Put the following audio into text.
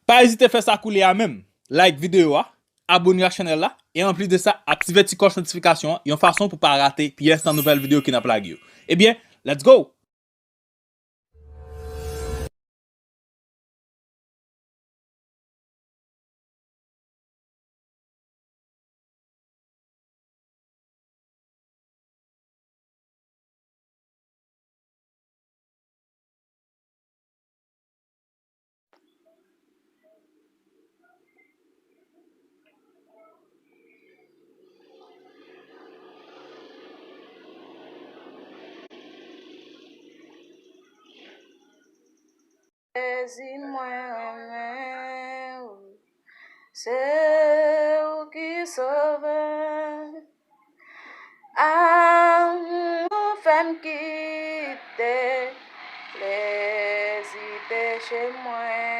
Pas hésiter à faire ça couler à même. Like vidéo, abonnez à la chaîne là. Et en plus de ça, activez la cloche notification. Et en façon pour pas rater pièce dans nouvelle vidéo qui n'a pas la. Eh bien, let's go! C'est où qui sauve amour femme qui te les idées chez moi.